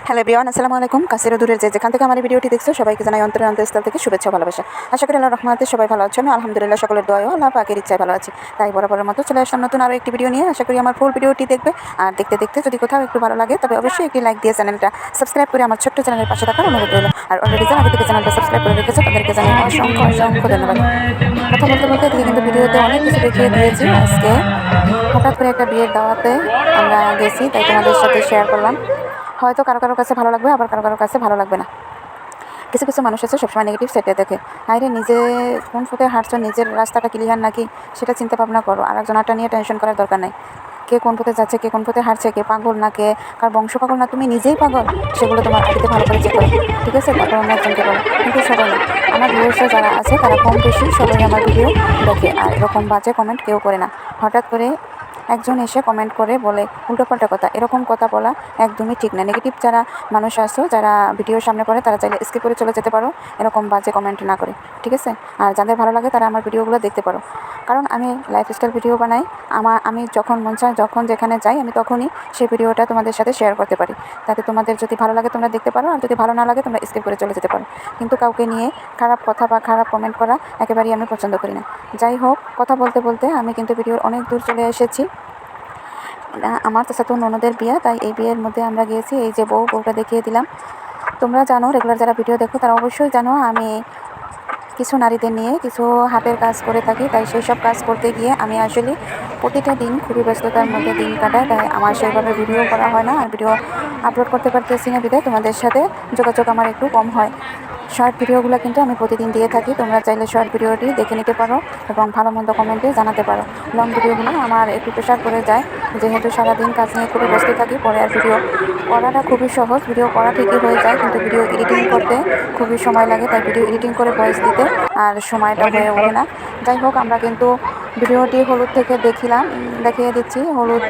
Hello everyone, আসসালামু আলাইকুম। কাছের ও দূরের যেখান থেকে আমার ভিডিওটি দেখছো সবাইকে জানাই অন্তরের অন্তঃস্থল থেকে শুভেচ্ছা ভালোবাসা। আশা করি আল্লাহর রহমতে সবাই ভালো আছেন। আলহামদুলিল্লাহ, সকলের দোয়ায় ও আল্লাহ পাকের ইচ্ছায় ভালো আছি। তাই বরাবরের মতো চলে আসলাম নতুন আরও একটি ভিডিও নিয়ে। আশা করি আমার ফুল ভিডিওটি দেখবে, আর দেখতে দেখতে যদি কোথাও একটু ভালো লাগে তবে অবশ্যই একটি লাইক দিয়ে চ্যানেলটা সাবস্ক্রাইব করে আমার ছোট্ট চ্যানেলের পাশে থাকার অনুরোধ রইল। আর অলরেডি যারা আগে থেকে চ্যানেলটা সাবস্ক্রাইব করে রেখেছো তাদেরকে জানাই অসংখ্য অসংখ্য ধন্যবাদ। কথা বলতে বলতে এদিকে কিন্তু ভিডিওতে অনেক কিছু দেখিয়ে দিয়েছি। আজকে হঠাৎ করে একটা বিয়ের দাওয়াতে আমরা গেছি, তাই তোমাদের সাথে শেয়ার করলাম। হয়তো কারো কারো কাছে ভালো লাগবে, আবার কারো কারো কাছে ভালো লাগবে না। কিছু কিছু মানুষ আছে সবসময় নেগেটিভ সাইডে দেখে। আরে নিজে কোন পথে হাঁটছো, নিজের রাস্তাটা ক্লিয়ার নাকি সেটা চিন্তা ভাবনা করো। আর একজনটা নিয়ে টেনশন করার দরকার নেই। কে কোন পথে যাচ্ছে, কে কোন পথে হাঁটছে, কে পাগল না, কে কার বংশ পাগল না, তুমি নিজেই পাগল, সেগুলো তোমার আগে ভালো করে চেক করো, ঠিক আছে? তারপর অন্য একজনকে বলো। কিন্তু সবাই না, আমার ভিউয়ার্সরা যারা আছে তারা কম বেশি সবাই আমার ভিডিও দেখে, আর এরকম বাজে কমেন্ট কেউ করে না। হঠাৎ করে একজন এসে কমেন্ট করে বলে উল্টোপাল্টা কথা, এরকম কথা বলা একদমই ঠিক না। নেগেটিভ যারা মানুষ আসো, যারা ভিডিওর সামনে পড়ে, তারা চাইলে স্কিপ করে চলে যেতে পারো, এরকম বাজে কমেন্ট না করে, ঠিক আছে? আর যাদের ভালো লাগে তারা আমার ভিডিওগুলো দেখতে পারো, কারণ আমি লাইফস্টাইল ভিডিও বানাই। আমি যখন মন চায়, যখন যেখানে যাই, আমি তখনই সেই ভিডিওটা তোমাদের সাথে শেয়ার করতে পারি। তাতে তোমাদের যদি ভালো লাগে তোমরা দেখতে পারো, আর যদি ভালো না লাগে তোমরা স্কিপ করে চলে যেতে পারো। কিন্তু কাউকে নিয়ে খারাপ কথা বা খারাপ কমেন্ট করা একেবারেই আমি পছন্দ করি না। যাই হোক, কথা বলতে বলতে আমি কিন্তু ভিডিওর অনেক দূর চলে এসেছি। আমার চাচাতো ননদের বিয়ে, তাই এই বিয়ের মধ্যে আমরা গিয়েছি। এই যে বউটা দেখিয়ে দিলাম। তোমরা জানো, রেগুলার যারা ভিডিও দেখো তারা অবশ্যই জানো আমি কিছু নারীদের নিয়ে কিছু হাতের কাজ করে থাকি। তাই সেই সব কাজ করতে গিয়ে আমি আসলে প্রতিটা দিন খুবই ব্যস্ততার মধ্যে দিন কাটাই। তাই আমার সেইভাবে ভিডিও করা হয় না, আর ভিডিও আপলোড করতে পারতেছি না বিধায় তোমাদের সাথে যোগাযোগ আমার একটু কম হয়। শর্ট ভিডিওগুলো কিন্তু আমি প্রতিদিন দিয়ে থাকি, তোমরা চাইলে শর্ট ভিডিওটি দেখে নিতে পারো এবং ভালো মন্দ কমেন্টে জানাতে পারো। লং ভিডিওগুলো আমার একটু প্রেশার পড়ে যায়, যেহেতু সারাদিন কাজ নিয়ে খুবই ব্যস্ত থাকি। পরে আর ভিডিও করাটা খুবই সহজ, ভিডিও করা ঠিকই হয়ে যায়, কিন্তু ভিডিও এডিটিং করতে খুবই সময় লাগে। তাই ভিডিও এডিটিং করে ভয়েস দিতে আর সময়টা হয়ে ওঠে না। যাই হোক, আমরা কিন্তু ভিডিওটি হলুদ থেকে দেখিয়ে দিচ্ছি। হলুদ,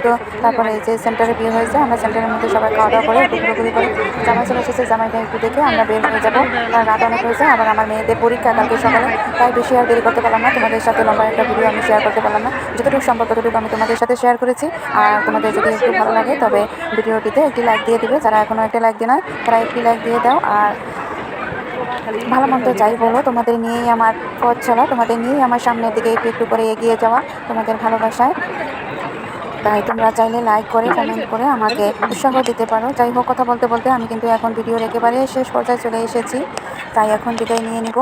তারপরে এই যে সেন্টারে বিয়ে হয়েছে, আমরা সেন্টারের মধ্যে সবাই খাওয়া দাওয়া করে একটু ঘুরোঘুরি করে জামাই চলে এসেছে, জামাইটা একটু দেখে আমরা বের হয়ে যাবো, কারণ রাত অনেক হয়েছে। আবার আমার মেয়েদের পরীক্ষা কালকে সকালে, তাই বেশি আর দেরি করতে পারলাম না। তোমাদের সাথে লম্বা একটা ভিডিও আমি শেয়ার করতে পারলাম না, যতটুকু সম্ভব ততটুকু আমি তোমাদের সাথে শেয়ার করেছি। আর তোমাদের যদি একটু ভালো লাগে তবে ভিডিওটিতে একটি লাইক দিয়ে দিবে, যারা এখনও একটা লাইক দিয়ে নয় তারা একটি লাইক দিয়ে দাও। আর ভালো মন্দ যাই বলো, তোমাদের নিয়েই আমার পথ চলা, তোমাদের নিয়েই আমার সামনের দিকে একটু একটু করে এগিয়ে যাওয়া, তোমাদের ভালোবাসায়। তাই তোমরা চাইলে লাইক করে কমেন্ট করে আমাকে উৎসাহ দিতে পারো। যাই হোক, কথা বলতে বলতে আমি কিন্তু এখন ভিডিওর একেবারে শেষ পর্যায়ে চলে এসেছি, তাই এখন বিদায় নিয়ে নিব।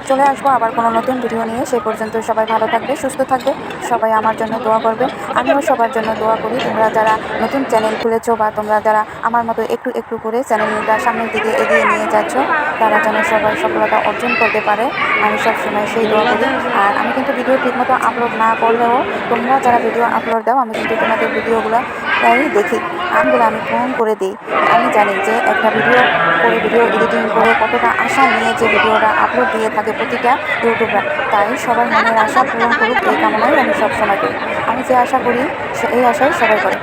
চলে আসবো আবার কোনো নতুন ভিডিও নিয়ে। সে পর্যন্ত সবাই ভালো থাকবে, সুস্থ থাকবে, সবাই আমার জন্য দোয়া করবে, আমিও সবার জন্য দোয়া করি। তোমরা যারা নতুন চ্যানেল খুলেছো বা তোমরা যারা আমার মতো একটু একটু করে চ্যানেলটা সামনের দিকে এগিয়ে নিয়ে যাচ্ছ, তারা যেন সবাই সফলতা অর্জন করতে পারে, আমি সবসময় সেই দোয়া করি। আর আমি কিন্তু ভিডিও ঠিকমতো আপলোড না করলেও তোমরা যারা ভিডিও আপলোড দাও, আমি কিন্তু তোমাদের ভিডিওগুলো প্রায়ই দেখি, আমগুলো আমি ফোন করে দিই। আমি জানি যে একটা ভিডিও এডিটিং করে কতটা আশা নিয়ে যে ভিডিওটা আপলোড দিয়ে থাকে প্রতিটা ইউটিউবার। তাই সবার মনের আশা পূরণ করুক, এই কামনাই আমি সবসময় করি। আমি যে আশা করি এই আশাই সবাই করে।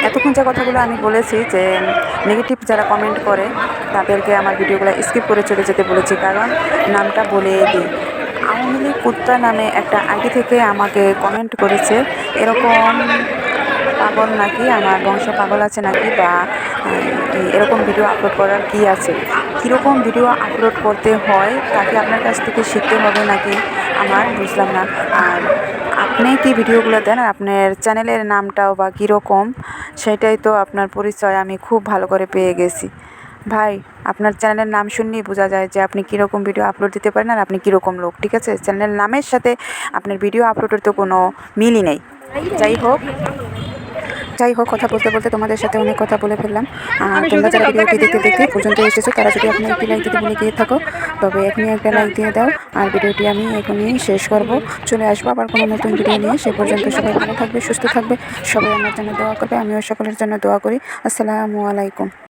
এতক্ষণ যে কথাগুলো আমি বলেছি, যে নেগেটিভ যারা কমেন্ট করে তাদেরকে আমার ভিডিওগুলো স্কিপ করে চলে যেতে বলেছি, কারণ নামটা বলে দিই। আওয়ামী লীগ কুত্তা নামে একটা আইডি থেকে আমাকে কমেন্ট করেছে, এরকম পাগল নাকি, আমার বংশ পাগল আছে নাকি, বা এরকম ভিডিও আপলোড করার কি আছে, কীরকম ভিডিও আপলোড করতে হয়, তাকে আপনার কাছ থেকে শিখতে হবে নাকি, আমার বুঝলাম না। আর আপনি কি ভিডিওগুলো দেন, আর আপনার চ্যানেলের নামটাও বা কীরকম, সেটাই তো আপনার পরিচয় আমি খুব ভালো করে পেয়ে গেছি। ভাই, আপনার চ্যানেলের নাম শুনলেই বোঝা যায় যে আপনি কীরকম ভিডিও আপলোড দিতে পারেন, আর আপনি কীরকম লোক, ঠিক আছে? চ্যানেলের নামের সাথে আপনার ভিডিও আপলোডের তো কোনো মিলই নেই। যাই হোক, কথা বলতে বলতে তোমাদের সাথে অনেক কথা বলে ফেললাম। তোমরা যারা ভিডিওটি দেখতে পর্যন্ত এসেছো, তারা যদি আপনি একটি লাইক দিতে ভুলে গিয়ে থাকো তবে এখনই একটা লাইক দিয়ে দাও। আর ভিডিওটি আমি এখনই শেষ করব, চলে আসবো আবার কোনো নতুন ভিডিও নিয়ে। সে পর্যন্ত সবাই ভালো থাকবে, সুস্থ থাকবে, সবাই আমার জন্য দোয়া করবে, আমিও সকলের জন্য দোয়া করি। আসসালামু আলাইকুম।